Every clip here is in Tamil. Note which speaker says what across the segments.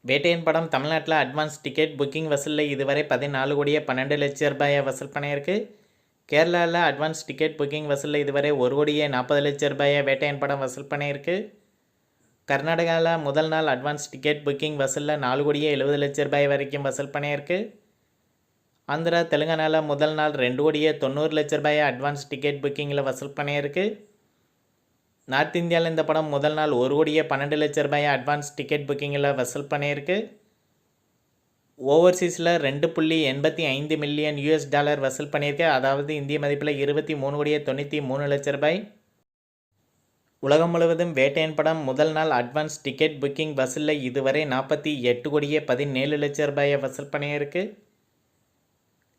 Speaker 1: வேட்டையன் படம் தமிழ்நாட்டில் அட்வான்ஸ் டிக்கெட் புக்கிங் வசூலில் இதுவரை 14 கோடியே 12 லட்ச ரூபாயை வசூல் பண்ணியிருக்கு. கேரளாவில் அட்வான்ஸ் டிக்கெட் புக்கிங் வசூலில் இதுவரை 1 கோடியே 40 லட்ச ரூபாயை வேட்டையன் படம் வசூல் பண்ணியிருக்கு. கர்நாடகாவில் முதல் நாள் அட்வான்ஸ் டிக்கெட் புக்கிங் வசூலில் 4 கோடியே 70 லட்ச ரூபாய் வரைக்கும் வசூல் பண்ணியிருக்கு. ஆந்திரா தெலுங்கானாவில் முதல் நாள் 2 கோடியே 90 லட்ச ரூபாயை அட்வான்ஸ் டிக்கெட் புக்கிங்கில் வசூல் பண்ணியிருக்கு. நார்த் இந்தியாவில் இந்த படம் முதல் நாள் 1 கோடியே 12 லட்ச ரூபாயை அட்வான்ஸ் டிக்கெட் புக்கிங்கில் வசூல் பண்ணியிருக்கு. ஓவர்சீஸில் 2.85 மில்லியன் $US வசூல் பண்ணியிருக்கு. அதாவது இந்திய மதிப்பில் 23 கோடியே 93 லட்ச ரூபாய். உலகம் முழுவதும் வேட்டையன் படம் முதல் நாள் அட்வான்ஸ் டிக்கெட் புக்கிங் வசூலில் இதுவரை 48 கோடியே 17 லட்ச ரூபாயை வசூல் பண்ணியிருக்கு.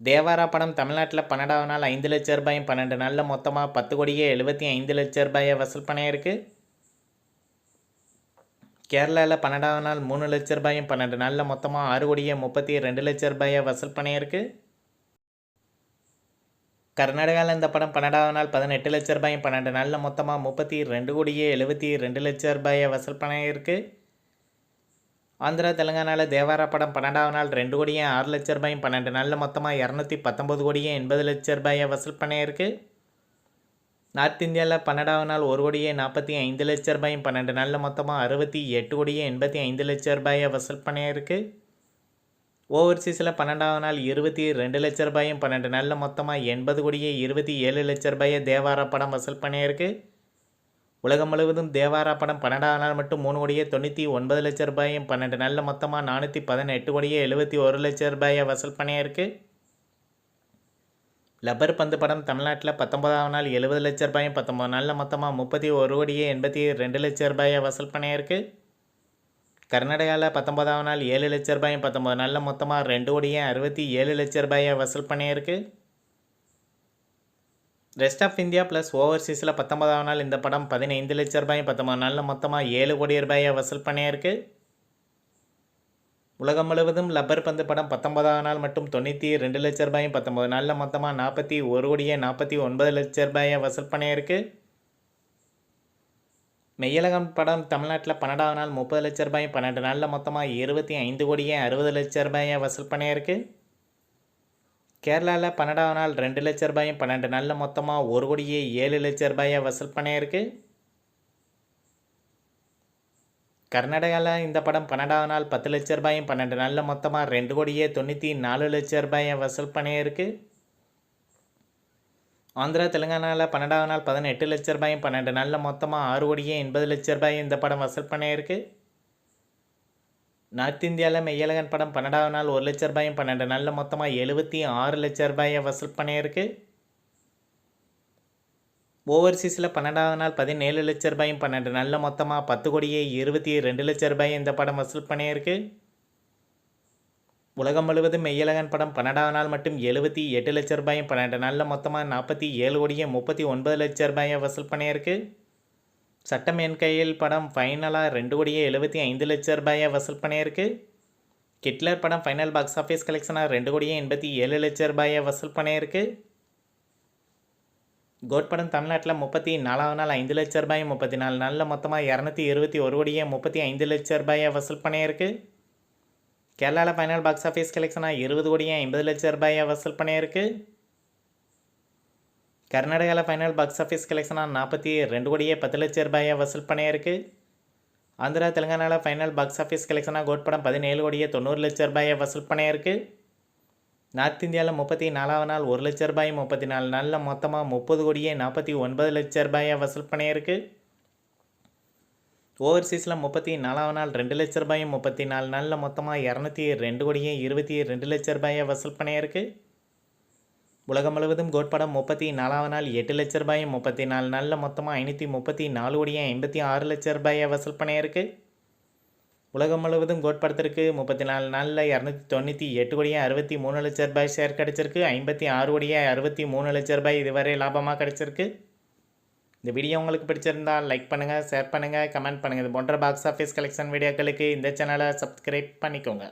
Speaker 1: தேவாரா படம் தமிழ்நாட்டில் 12வது நாள் 5 லட்ச ரூபாயும் 12 நாளில் மொத்தமாக 10 கோடியே 75 லட்ச ரூபாயை வசூல் பண்ணியிருக்கு. கேரளாவில் 12வது நாள் 3 லட்ச ரூபாயும் 12 நாளில் மொத்தமாக 6 கோடியே 32 லட்ச ரூபாயை வசூல் பண்ணியிருக்கு. கர்நாடகாவில் இந்த படம் 12வது நாள் 18 லட்ச ரூபாயும் 12 நாளில் மொத்தமாக 32 கோடியே 72 லட்ச ரூபாயை வசூல் பண்ணியிருக்கு. ஆந்திரா தெலுங்கானாவில் தேவாரா படம் 12வது நாள் 2 கோடியே 6 லட்ச ரூபாயும் 12 நாளில் மொத்தமாக 219 கோடியே 80 லட்ச ரூபாயை வசூல் பண்ணியிருக்கு. நார்த் இந்தியாவில் 12வது நாள் 1 கோடியே 45 லட்ச ரூபாயும் 12 நாளில் மொத்தமாக 68 கோடியே 85 லட்ச ரூபாயை வசூல் பண்ணியிருக்கு. ஓவர்சீஸில் 12வது நாள் 22 லட்ச ரூபாயும் 12 நாளில் மொத்தமாக 80 கோடியே 27 லட்ச ரூபாயை தேவாரா படம் வசூல் பண்ணியிருக்கு. உலகம் முழுவதும் தேவாரா படம் 12வது நாள் மட்டும் 3 கோடியே 99 லட்ச ரூபாயும் 12 நாளில் மொத்தமாக 418 கோடியே 71 லட்ச ரூபாயை வசூல் பண்ணியிருக்கு. லப்பர் பந்து படம் தமிழ்நாட்டில் 19வது நாள் 70 லட்ச ரூபாயும் 19 நாளில் மொத்தமாக 31 கோடியே 82 லட்ச ரூபாயை வசூல் பண்ணியிருக்கு. கர்நாடகாவில் 19வது நாள் 7 லட்ச ரூபாயும் 19 நாளில் மொத்தமாக 2 கோடியே 67 லட்ச ரூபாயை வசூல் பண்ணியிருக்கு. ரெஸ்ட் ஆஃப் இந்தியா ப்ளஸ் ஓவர்சீஸில் 19வது நாள் இந்த படம் 15 லட்ச ரூபாயும் 19 நாளில் மொத்தமாக 7 கோடி ரூபாயை வசூல் பண்ணியிருக்கு. உலகம் முழுவதும் லப்பர் பந்து படம் 19வது நாள் மட்டும் 92 லட்ச ரூபாயும் 19 நாளில் மொத்தமாக 41 கோடியே 49 லட்ச ரூபாயை வசூல் பண்ணியிருக்கு. மெய்யழகன் படம் தமிழ்நாட்டில் 12வது நாள் 30 லட்ச ரூபாயும் 12 நாளில் மொத்தமாக 25 கோடியே 60 லட்ச ரூபாயை வசூல் பண்ணியிருக்கு. கேரளாவில் 12வது நாள் 2 லட்ச ரூபாயும் 12 நாளில் மொத்தமாக 1 கோடியே 7 லட்ச ரூபாயை வசூல் பண்ணியிருக்கு. கர்நாடகாவில் இந்த படம் 12வது நாள் 10 லட்ச ரூபாயும் 12 நாளில் மொத்தமாக 2 கோடியே 94 லட்ச ரூபாயை வசூல் பண்ணியிருக்கு. ஆந்திரா தெலுங்கானாவில் 12வது நாள் 18 லட்ச ரூபாயும் 12 நாளில் மொத்தமாக 6 கோடியே 80 லட்ச ரூபாய் இந்த படம் வசூல் பண்ணியிருக்கு. நார்த் இந்தியாவில் மெய்யழகன் படம் 12வது நாள் 1 லட்ச ரூபாயும் 12 நாளில் மொத்தமாக 76 லட்ச ரூபாயை வசூல் பண்ணியிருக்கு. ஓவர்சீஸில் 12வது நாள் 17 லட்ச ரூபாயும் 12 நாளில் மொத்தமாக 10 கோடியே 22 லட்ச ரூபாய் இந்த படம் வசூல் பண்ணியிருக்கு. உலகம் முழுவதும் மெய்யழகன் படம் 12வது நாள் மட்டும் 78 லட்ச ரூபாயும் 12 நாளில் மொத்தமாக 47 கோடியே 39 லட்ச ரூபாயை வசூல் பண்ணியிருக்கு. சட்டம் என் கையில் படம் ஃபைனலாக 2 கோடியே 75 லட்ச ரூபாயை வசூல் பண்ணியிருக்கு. கிட்லர் படம் ஃபைனல் பாக்ஸ் ஆஃபீஸ் கலெக்ஷனாக 2 கோடியே 87 லட்ச ரூபாயை வசூல் பண்ணியிருக்கு. கோட் படம் தமிழ்நாட்டில் 34வது நாள் 5 லட்ச ரூபாயும் 34 நாளில் மொத்தமாக 221 கோடியே 35 லட்ச ரூபாயை வசூல் பண்ணியிருக்கு. கேரளாவில் ஃபைனல் பாக்ஸ் ஆஃபீஸ் கலெக்ஷனாக 20 கோடியே 50 லட்ச ரூபாயை வசூல் பண்ணியிருக்கு. கர்நாடகாவில் ஃபைனல் பாக்ஸ் ஆஃபீஸ் கலெக்ஷனாக 42 கோடியே 10 லட்ச ரூபாயை வசூல் பண்ணியிருக்கு. ஆந்திரா தெலுங்கானாவில் ஃபைனல் பாக்ஸ் ஆஃபீஸ் கலெக்ஷனாக கோட் படம் 17 கோடியே 90 லட்ச ரூபாயை வசூல் பண்ணியிருக்கு. நார்த் இந்தியாவில் 34வது நாள் 1 லட்ச ரூபாயும் 34 நாளில் மொத்தமாக 30 கோடியே 49 லட்ச ரூபாயை வசூல் பண்ணியிருக்கு. ஓவர்சீஸில் 34வது நாள் 2 லட்ச ரூபாயும் 34 நாளில் மொத்தமாக 202 கோடியே 22 லட்ச ரூபாயை வசூல் பண்ணியிருக்கு. உலகம் முழுவதும் கோட் படம் 34வது நாள் 8 லட்ச ரூபாயும் 34 நாளில் மொத்தமாக 534 கோடியே 56 லட்ச ரூபாயை வசூல் பண்ணியிருக்கு. உலகம் முழுவதும் கோட் படத்திற்கு 34 நாளில் 298 கோடியே 63 லட்ச ரூபாய் ஷேர் கிடச்சிருக்கு. 56 கோடியே 63 லட்ச ரூபாய் இதுவரை லாபமாக கிடச்சிருக்கு. இந்த வீடியோ உங்களுக்கு பிடிச்சிருந்தால் லைக் பண்ணுங்கள், ஷேர் பண்ணுங்கள், கமெண்ட் பண்ணுங்கள். இது போன்ற பாக்ஸ் ஆஃபீஸ் கலெக்ஷன் வீடியோக்களுக்கு இந்த சேனலை சப்ஸ்கிரைப் பண்ணிக்கோங்க.